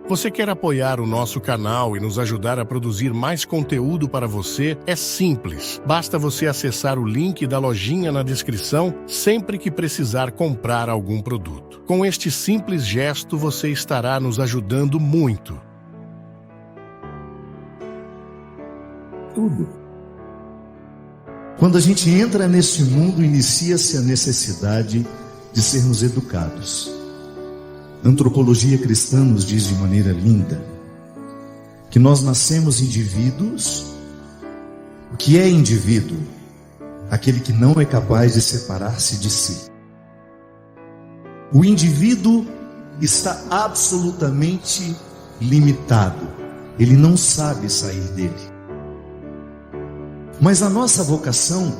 Você quer apoiar o nosso canal e nos ajudar a produzir mais conteúdo para você? É simples. Basta você acessar o link da lojinha na descrição sempre que precisar comprar algum produto. Com este simples gesto, você estará nos ajudando muito. Tudo. Quando a gente entra nesse mundo, inicia-se a necessidade de sermos educados. A antropologia cristã nos diz de maneira linda que nós nascemos indivíduos. O que é indivíduo? Aquele que não é capaz de separar-se de si. O indivíduo está absolutamente limitado. Ele não sabe sair dele. Mas a nossa vocação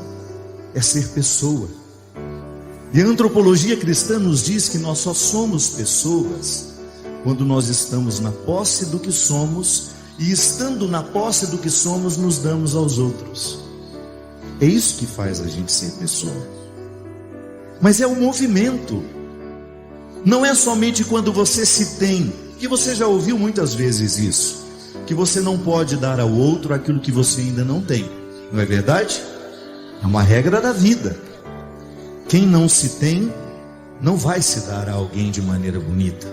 é ser pessoa. E a antropologia cristã nos diz que nós só somos pessoas quando nós estamos na posse do que somos, e estando na posse do que somos, nos damos aos outros. É isso que faz a gente ser pessoa. Mas é um movimento. Não é somente quando você se tem, que você já ouviu muitas vezes isso, que você não pode dar ao outro aquilo que você ainda não tem. Não é verdade? É uma regra da vida. Quem não se tem, não vai se dar a alguém de maneira bonita.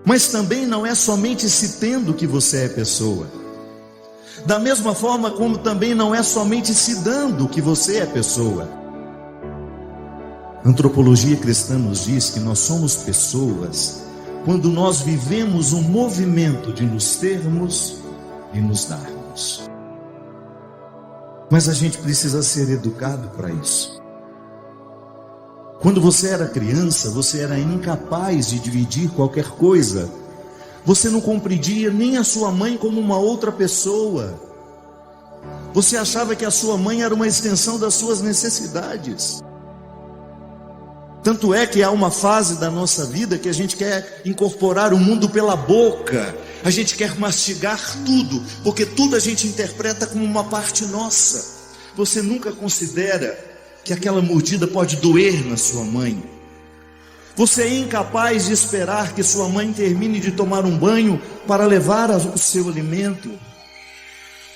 Mas também não é somente se tendo que você é pessoa. Da mesma forma como também não é somente se dando que você é pessoa. A antropologia cristã nos diz que nós somos pessoas quando nós vivemos um movimento de nos termos e nos darmos. Mas a gente precisa ser educado para isso. Quando você era criança, você era incapaz de dividir qualquer coisa. Você não compreendia nem a sua mãe como uma outra pessoa. Você achava que a sua mãe era uma extensão das suas necessidades. Tanto é que há uma fase da nossa vida que a gente quer incorporar o mundo pela boca. A gente quer mastigar tudo, porque tudo a gente interpreta como uma parte nossa. Você nunca considera que aquela mordida pode doer na sua mãe. Você é incapaz de esperar que sua mãe termine de tomar um banho para levar o seu alimento,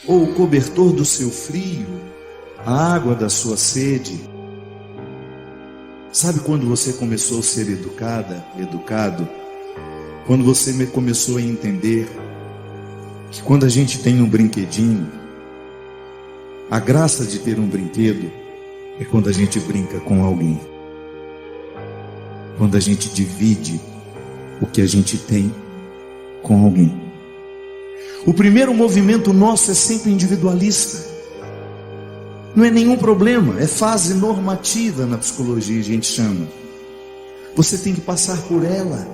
ou o cobertor do seu frio, a água da sua sede. Sabe quando você começou a ser educado? Quando você começou a entender que quando a gente tem um brinquedinho, a graça de ter um brinquedo é quando a gente brinca com alguém. Quando a gente divide o que a gente tem com alguém. O primeiro movimento nosso é sempre individualista. Não é nenhum problema, é fase normativa na psicologia, a gente chama. Você tem que passar por ela.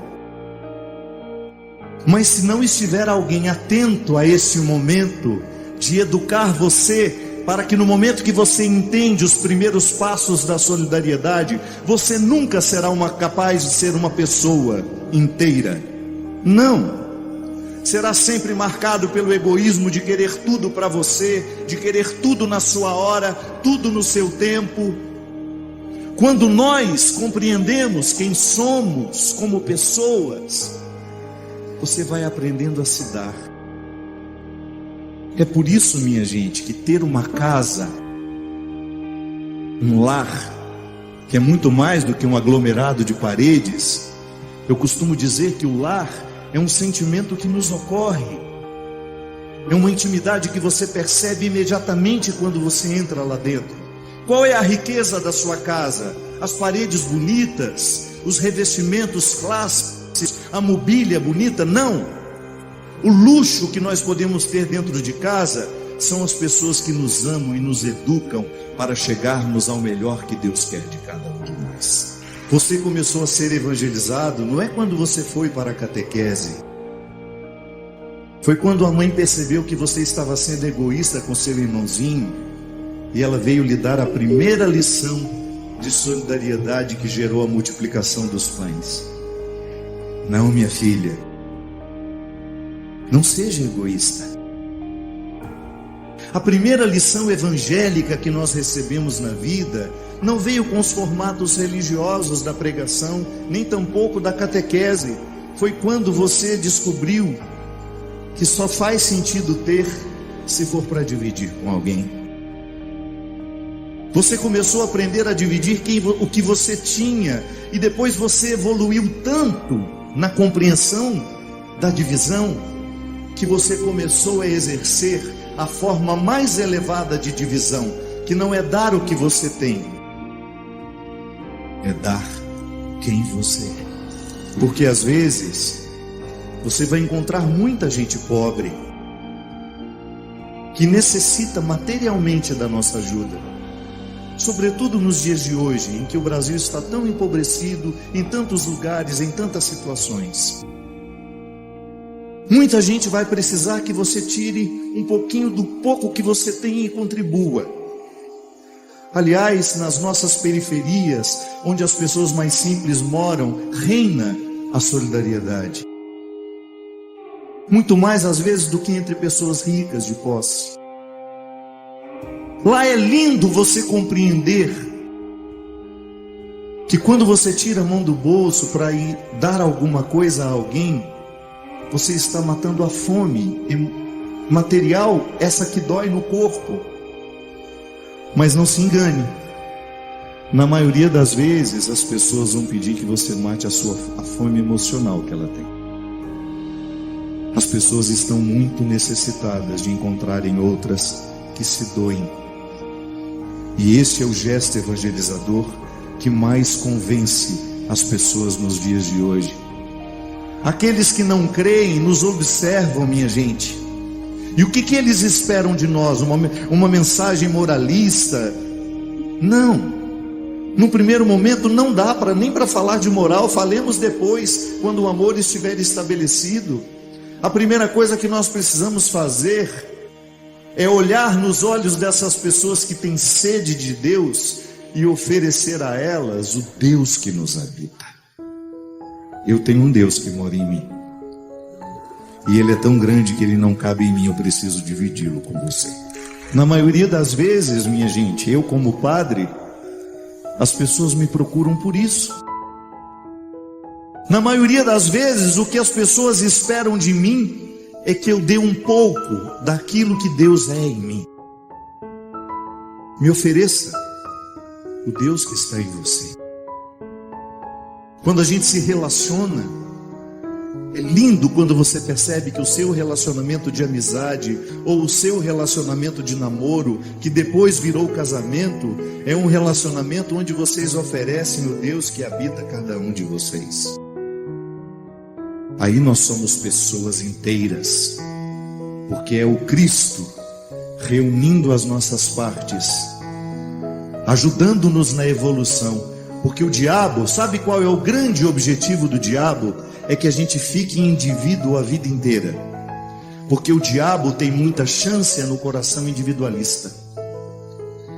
Mas se não estiver alguém atento a esse momento de educar você, para que no momento que você entende os primeiros passos da solidariedade, você nunca será capaz de ser uma pessoa inteira. Não. Será sempre marcado pelo egoísmo de querer tudo para você, de querer tudo na sua hora, tudo no seu tempo. Quando nós compreendemos quem somos como pessoas, você vai aprendendo a se dar. É por isso, minha gente, que ter uma casa, um lar, que é muito mais do que um aglomerado de paredes, eu costumo dizer que o lar é um sentimento que nos ocorre. É uma intimidade que você percebe imediatamente quando você entra lá dentro. Qual é a riqueza da sua casa? As paredes bonitas, os revestimentos clássicos, a mobília bonita? Não. O luxo que nós podemos ter dentro de casa são as pessoas que nos amam e nos educam para chegarmos ao melhor que Deus quer de cada um de nós. Você começou a ser evangelizado não é quando você foi para a catequese. Foi quando a mãe percebeu que você estava sendo egoísta com seu irmãozinho e ela veio lhe dar a primeira lição de solidariedade que gerou a multiplicação dos pães. Não, minha filha, não seja egoísta. A primeira lição evangélica que nós recebemos na vida não veio com os formatos religiosos da pregação, nem tampouco da catequese. foi quando você descobriu que só faz sentido ter se for para dividir com alguém. Você começou a aprender a dividir o que você tinha, e depois você evoluiu tanto na compreensão da divisão, que você começou a exercer a forma mais elevada de divisão, que não é dar o que você tem, é dar quem você é. Porque às vezes você vai encontrar muita gente pobre que necessita materialmente da nossa ajuda, sobretudo nos dias de hoje, em que o Brasil está tão empobrecido em tantos lugares, em tantas situações. Muita gente vai precisar que você tire um pouquinho do pouco que você tem e contribua. Aliás, nas nossas periferias, onde as pessoas mais simples moram, reina a solidariedade. Muito mais às vezes do que entre pessoas ricas de posse. Lá é lindo você compreender que quando você tira a mão do bolso para ir dar alguma coisa a alguém, você está matando a fome material, essa que dói no corpo. Mas não se engane, na maioria das vezes as pessoas vão pedir que você mate a fome emocional que ela tem. As pessoas estão muito necessitadas de encontrarem outras que se doem. E esse é o gesto evangelizador que mais convence as pessoas nos dias de hoje. Aqueles que não creem nos observam, minha gente. E o que eles esperam de nós? Uma mensagem moralista? Não. No primeiro momento não dá nem para falar de moral. Falemos depois, quando o amor estiver estabelecido. A primeira coisa que nós precisamos fazer é olhar nos olhos dessas pessoas que têm sede de Deus e oferecer a elas o Deus que nos habita. Eu tenho um Deus que mora em mim, e Ele é tão grande que Ele não cabe em mim, eu preciso dividi-lo com você. Na maioria das vezes, minha gente, eu como padre, as pessoas me procuram por isso. Na maioria das vezes, o que as pessoas esperam de mim é que eu dê um pouco daquilo que Deus é em mim. Me ofereça o Deus que está em você. Quando a gente se relaciona, é lindo quando você percebe que o seu relacionamento de amizade ou o seu relacionamento de namoro, que depois virou casamento, é um relacionamento onde vocês oferecem o Deus que habita cada um de vocês. Aí nós somos pessoas inteiras, porque é o Cristo reunindo as nossas partes, ajudando-nos na evolução. Porque o diabo, sabe qual é o grande objetivo do diabo? É que a gente fique indivíduo a vida inteira. Porque o diabo tem muita chance no coração individualista,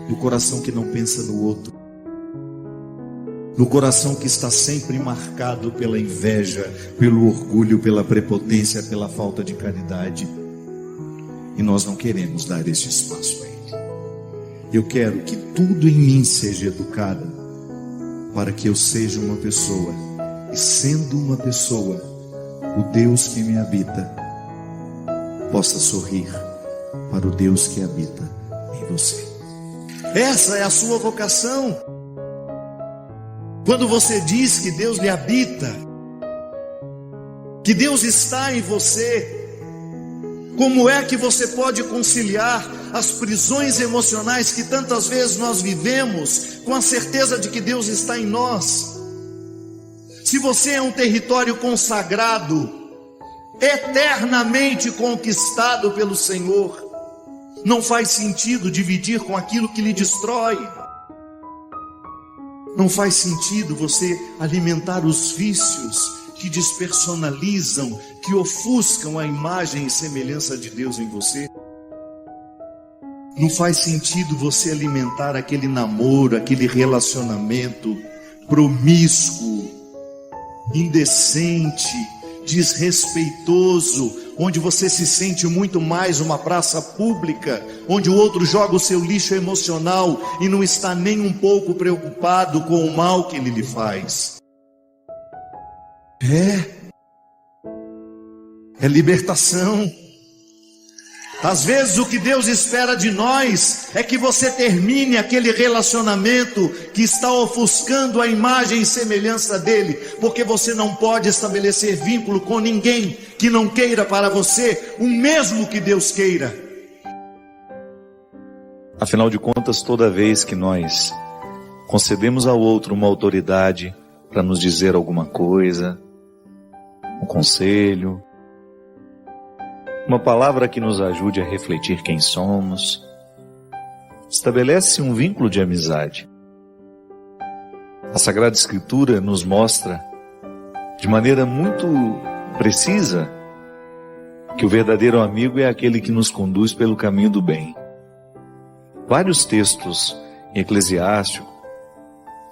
no coração que não pensa no outro, no coração que está sempre marcado pela inveja, pelo orgulho, pela prepotência, pela falta de caridade. E nós não queremos dar esse espaço a ele. Eu quero que tudo em mim seja educado, para que eu seja uma pessoa, e sendo uma pessoa, o Deus que me habita possa sorrir para o Deus que habita em você. Essa é a sua vocação. Quando você diz que Deus lhe habita, que Deus está em você, como é que você pode conciliar as prisões emocionais que tantas vezes nós vivemos com a certeza de que Deus está em nós? Se você é um território consagrado, eternamente conquistado pelo Senhor, não faz sentido dividir com aquilo que lhe destrói. Não faz sentido você alimentar os vícios que despersonalizam, que ofuscam a imagem e semelhança de Deus em você. Não faz sentido você alimentar aquele namoro, aquele relacionamento promíscuo, indecente, desrespeitoso, onde você se sente muito mais uma praça pública, onde o outro joga o seu lixo emocional e não está nem um pouco preocupado com o mal que ele lhe faz. é libertação. Às vezes o que Deus espera de nós é que você termine aquele relacionamento que está ofuscando a imagem e semelhança dele, porque você não pode estabelecer vínculo com ninguém que não queira para você o mesmo que Deus queira. Afinal de contas, toda vez que nós concedemos ao outro uma autoridade para nos dizer alguma coisa, um conselho, uma palavra que nos ajude a refletir quem somos, estabelece um vínculo de amizade. A Sagrada Escritura nos mostra, de maneira muito precisa, que o verdadeiro amigo é aquele que nos conduz pelo caminho do bem. Vários textos em Eclesiástico,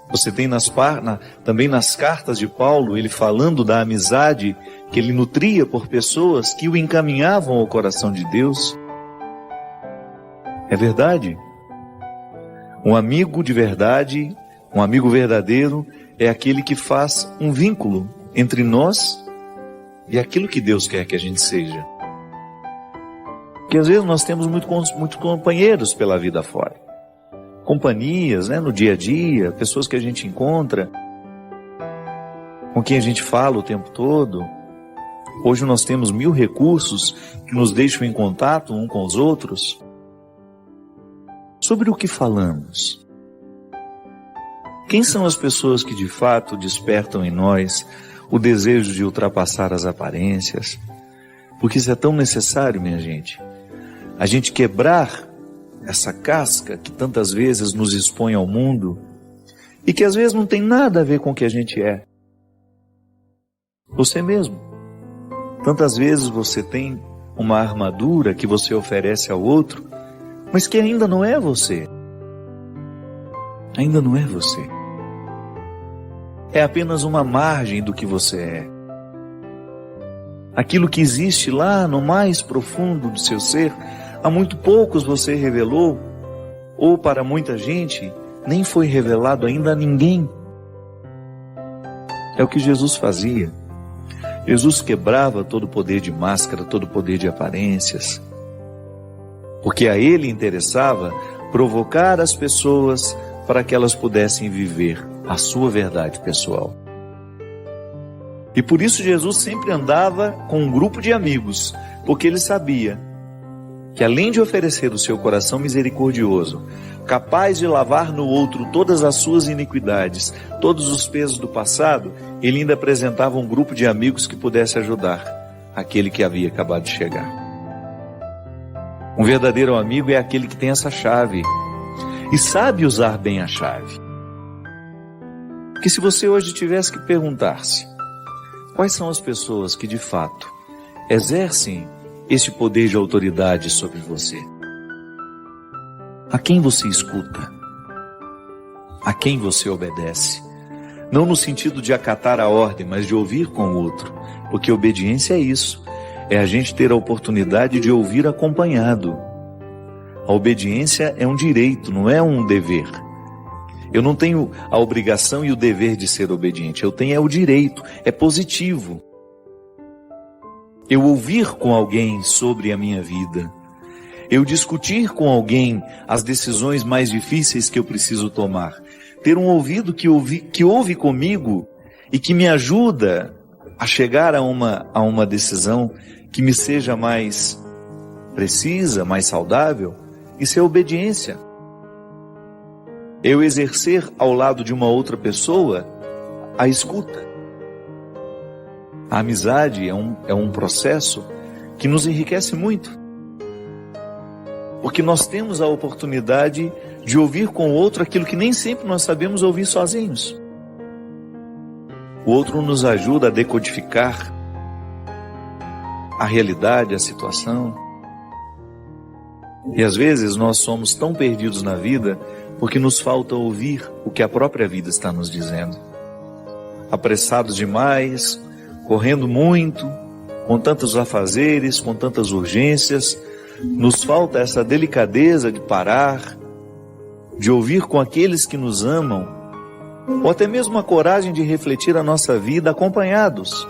você tem também nas cartas de Paulo, ele falando da amizade que ele nutria por pessoas que o encaminhavam ao coração de Deus. É verdade. Um amigo de verdade, um amigo verdadeiro, é aquele que faz um vínculo entre nós e aquilo que Deus quer que a gente seja. Porque às vezes nós temos muitos companheiros pela vida fora. Companhias, no dia a dia, pessoas que a gente encontra, com quem a gente fala o tempo todo. Hoje nós temos 1000 recursos que nos deixam em contato um com os outros. Sobre o que falamos? Quem são as pessoas que de fato despertam em nós o desejo de ultrapassar as aparências? Porque isso é tão necessário, minha gente. A gente quebrar essa casca que tantas vezes nos expõe ao mundo e que às vezes não tem nada a ver com o que a gente é. Você mesmo. Tantas vezes você tem uma armadura que você oferece ao outro, mas que ainda não é você. Ainda não é você. É apenas uma margem do que você é. Aquilo que existe lá no mais profundo do seu ser, há muito poucos você revelou, ou para muita gente, nem foi revelado ainda a ninguém. É o que Jesus fazia. Jesus quebrava todo o poder de máscara, todo o poder de aparências, porque a ele interessava provocar as pessoas para que elas pudessem viver a sua verdade pessoal. E por isso Jesus sempre andava com um grupo de amigos, porque ele sabia que além de oferecer o seu coração misericordioso, capaz de lavar no outro todas as suas iniquidades, todos os pesos do passado, ele ainda apresentava um grupo de amigos que pudesse ajudar aquele que havia acabado de chegar. Um verdadeiro amigo é aquele que tem essa chave e sabe usar bem a chave. Porque se você hoje tivesse que perguntar-se quais são as pessoas que de fato exercem esse poder de autoridade sobre você, a quem você escuta? A quem você obedece? Não no sentido de acatar a ordem, mas de ouvir com o outro. Porque obediência é isso. É a gente ter a oportunidade de ouvir acompanhado. A obediência é um direito, não é um dever. Eu não tenho a obrigação e o dever de ser obediente. Eu tenho o direito, é positivo. Eu ouvir com alguém sobre a minha vida. Eu discutir com alguém as decisões mais difíceis que eu preciso tomar. Ter um ouvido que ouve comigo e que me ajuda a chegar a uma decisão que me seja mais precisa, mais saudável. Isso é obediência. Eu exercer ao lado de uma outra pessoa a escuta. A amizade é um processo que nos enriquece muito. Porque nós temos a oportunidade de ouvir com o outro aquilo que nem sempre nós sabemos ouvir sozinhos. O outro nos ajuda a decodificar a realidade, a situação. E às vezes nós somos tão perdidos na vida porque nos falta ouvir o que a própria vida está nos dizendo. Apressados demais, correndo muito, com tantos afazeres, com tantas urgências, nos falta essa delicadeza de parar, de ouvir com aqueles que nos amam, ou até mesmo a coragem de refletir a nossa vida acompanhados.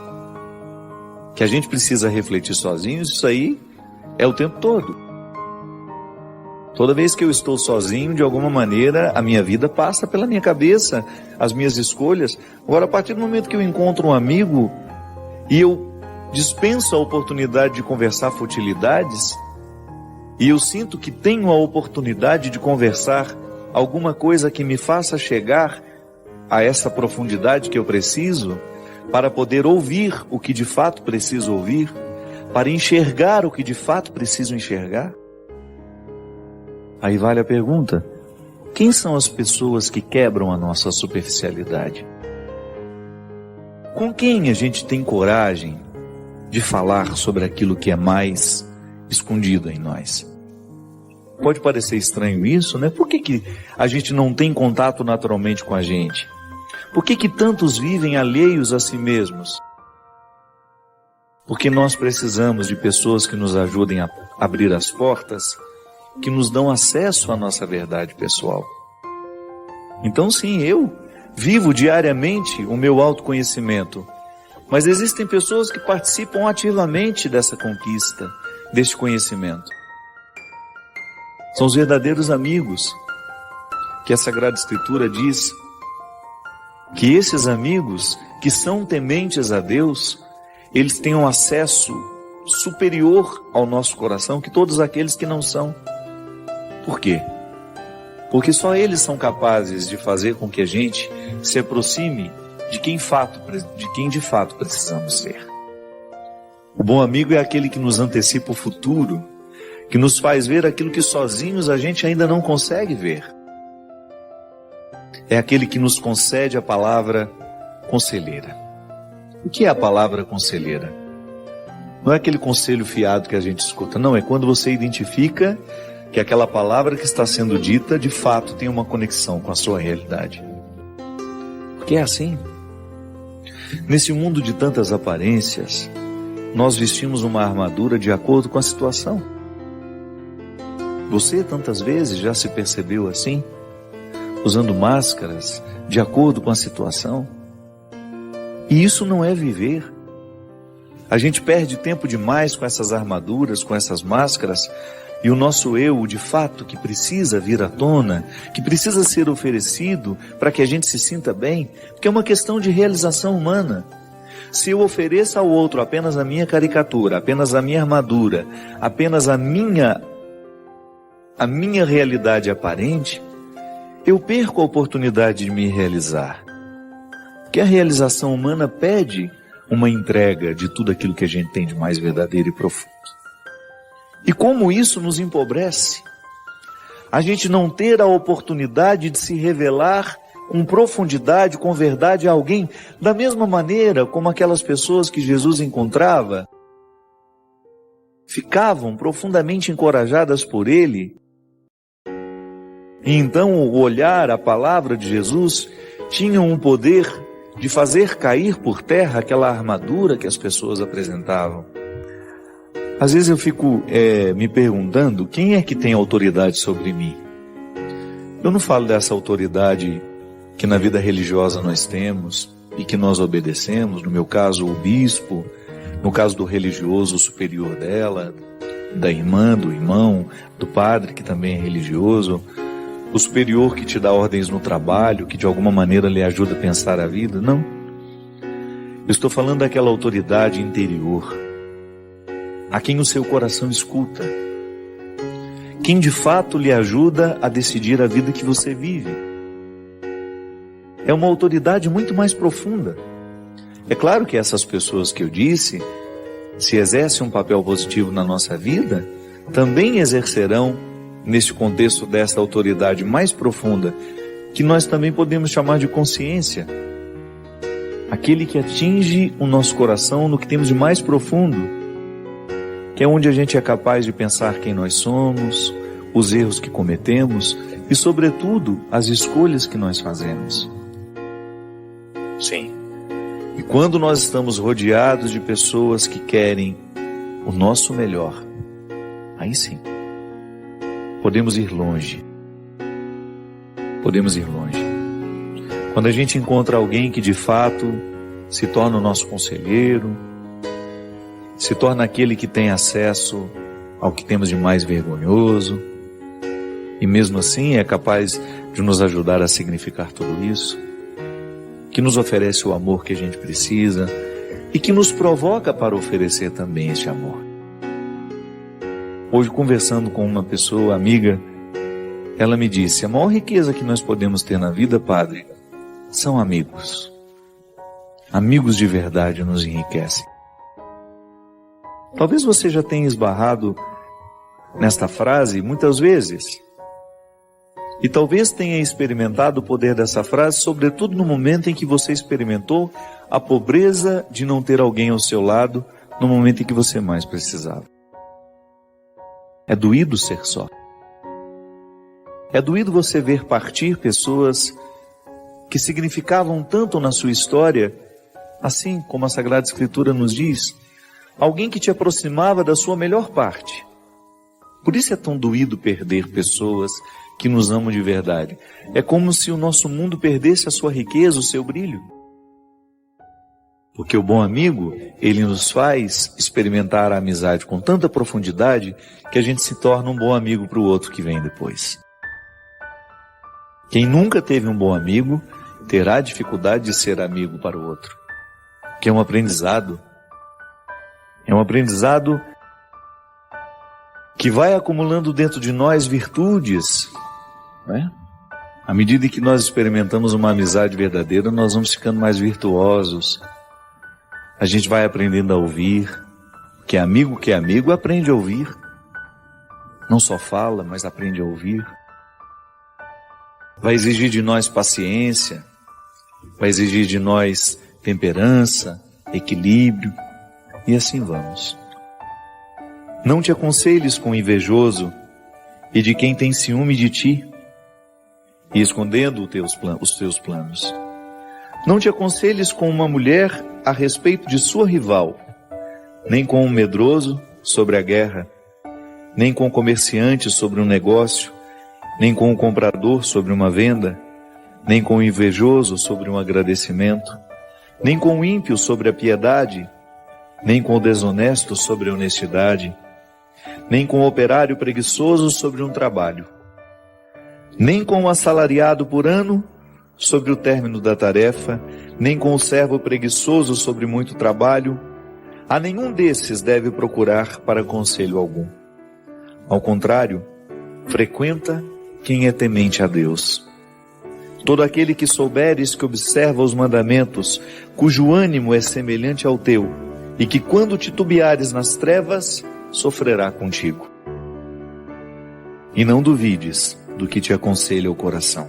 que a gente precisa refletir sozinhos, isso aí é o tempo todo. Toda vez que eu estou sozinho, de alguma maneira, a minha vida passa pela minha cabeça, as minhas escolhas. Agora, a partir do momento que eu encontro um amigo e eu dispenso a oportunidade de conversar futilidades, e eu sinto que tenho a oportunidade de conversar alguma coisa que me faça chegar a essa profundidade que eu preciso, para poder ouvir o que de fato preciso ouvir, para enxergar o que de fato preciso enxergar. Aí vale a pergunta: quem são as pessoas que quebram a nossa superficialidade? Com quem a gente tem coragem de falar sobre aquilo que é mais escondido em nós? Pode parecer estranho isso, né? Por que a gente não tem contato naturalmente com a gente? Por que tantos vivem alheios a si mesmos? Porque nós precisamos de pessoas que nos ajudem a abrir as portas, que nos dão acesso à nossa verdade pessoal. Então sim, eu vivo diariamente o meu autoconhecimento, mas existem pessoas que participam ativamente dessa conquista, deste conhecimento. São os verdadeiros amigos, que a Sagrada Escritura diz que esses amigos que são tementes a Deus, eles têm um acesso superior ao nosso coração que todos aqueles que não são. Por quê? Porque só eles são capazes de fazer com que a gente se aproxime de quem de fato precisamos ser. O bom amigo é aquele que nos antecipa o futuro, que nos faz ver aquilo que sozinhos a gente ainda não consegue ver. É aquele que nos concede a palavra conselheira. O que é a palavra conselheira? Não é aquele conselho fiado que a gente escuta, não, é quando você identifica que aquela palavra que está sendo dita, de fato, tem uma conexão com a sua realidade. Porque é assim. Nesse mundo de tantas aparências, nós vestimos uma armadura de acordo com a situação. Você tantas vezes já se percebeu assim? Usando máscaras de acordo com a situação? E isso não é viver. A gente perde tempo demais com essas armaduras, com essas máscaras, e o nosso eu, de fato, que precisa vir à tona, que precisa ser oferecido para que a gente se sinta bem, porque é uma questão de realização humana. Se eu ofereço ao outro apenas a minha caricatura, apenas a minha armadura, apenas a minha realidade aparente, eu perco a oportunidade de me realizar. Porque a realização humana pede uma entrega de tudo aquilo que a gente tem de mais verdadeiro e profundo. E como isso nos empobrece, a gente não ter a oportunidade de se revelar com profundidade, com verdade a alguém, da mesma maneira como aquelas pessoas que Jesus encontrava, ficavam profundamente encorajadas por ele, e então o olhar, a palavra de Jesus, tinham um poder de fazer cair por terra aquela armadura que as pessoas apresentavam. Às vezes eu fico me perguntando, quem é que tem autoridade sobre mim? Eu não falo dessa autoridade que na vida religiosa nós temos e que nós obedecemos, no meu caso o bispo, no caso do religioso o superior dela, da irmã, do irmão, do padre que também é religioso, o superior que te dá ordens no trabalho, que de alguma maneira lhe ajuda a pensar a vida. Não. Eu estou falando daquela autoridade interior, a quem o seu coração escuta, quem de fato lhe ajuda a decidir a vida que você vive. É uma autoridade muito mais profunda. É claro que essas pessoas que eu disse, se exercem um papel positivo na nossa vida, também exercerão neste contexto dessa autoridade mais profunda, que nós também podemos chamar de consciência. Aquele que atinge o nosso coração no que temos de mais profundo, que é onde a gente é capaz de pensar quem nós somos, os erros que cometemos e, sobretudo, as escolhas que nós fazemos. Sim. E quando nós estamos rodeados de pessoas que querem o nosso melhor, aí sim, podemos ir longe. Podemos ir longe. Quando a gente encontra alguém que de fato se torna o nosso conselheiro, se torna aquele que tem acesso ao que temos de mais vergonhoso, e mesmo assim é capaz de nos ajudar a significar tudo isso, que nos oferece o amor que a gente precisa e que nos provoca para oferecer também esse amor. Hoje, conversando com uma pessoa amiga, ela me disse: a maior riqueza que nós podemos ter na vida, padre, são amigos. Amigos de verdade nos enriquecem. Talvez você já tenha esbarrado nesta frase muitas vezes. E talvez tenha experimentado o poder dessa frase, sobretudo no momento em que você experimentou a pobreza de não ter alguém ao seu lado no momento em que você mais precisava. É doído ser só. É doído você ver partir pessoas que significavam tanto na sua história, assim como a Sagrada Escritura nos diz, alguém que te aproximava da sua melhor parte. Por isso é tão doído perder pessoas que nos amam de verdade. É como se o nosso mundo perdesse a sua riqueza, o seu brilho. Porque o bom amigo, ele nos faz experimentar a amizade com tanta profundidade que a gente se torna um bom amigo para o outro que vem depois. Quem nunca teve um bom amigo terá dificuldade de ser amigo para o outro. Que é um aprendizado. É um aprendizado que vai acumulando dentro de nós virtudes, não é? À medida que nós experimentamos uma amizade verdadeira, nós vamos ficando mais virtuosos. A gente vai aprendendo a ouvir. Que é amigo aprende a ouvir. Não só fala, mas aprende a ouvir. Vai exigir de nós paciência, vai exigir de nós temperança, equilíbrio, e assim vamos. Não te aconselhes com o invejoso e de quem tem ciúme de ti, e escondendo os teus planos. Não te aconselhes com uma mulher a respeito de sua rival, nem com um medroso sobre a guerra, nem com um comerciante sobre um negócio, nem com um comprador sobre uma venda, nem com um invejoso sobre um agradecimento, nem com o ímpio sobre a piedade, nem com o desonesto sobre a honestidade, nem com o operário preguiçoso sobre um trabalho, nem com o assalariado por ano sobre o término da tarefa, nem com o servo preguiçoso sobre muito trabalho. A nenhum desses deve procurar para conselho algum. Ao contrário, frequenta quem é temente a Deus. Todo aquele que souberes que observa os mandamentos, cujo ânimo é semelhante ao teu, e que quando titubeares nas trevas, sofrerá contigo. E não duvides do que te aconselha o coração,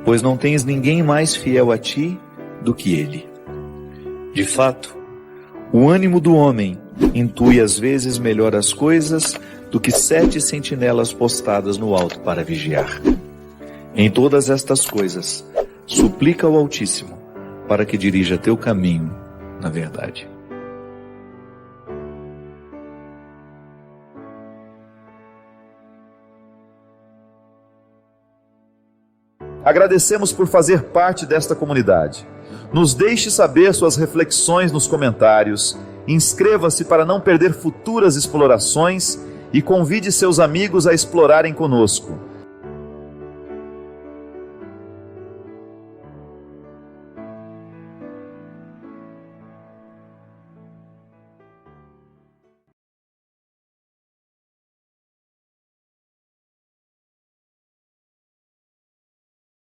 pois não tens ninguém mais fiel a ti do que ele. De fato, o ânimo do homem intui às vezes melhor as coisas do que 7 sentinelas postadas no alto para vigiar. Em todas estas coisas, suplica ao Altíssimo para que dirija teu caminho na verdade. Agradecemos por fazer parte desta comunidade. Nos deixe saber suas reflexões nos comentários, inscreva-se para não perder futuras explorações e convide seus amigos a explorarem conosco.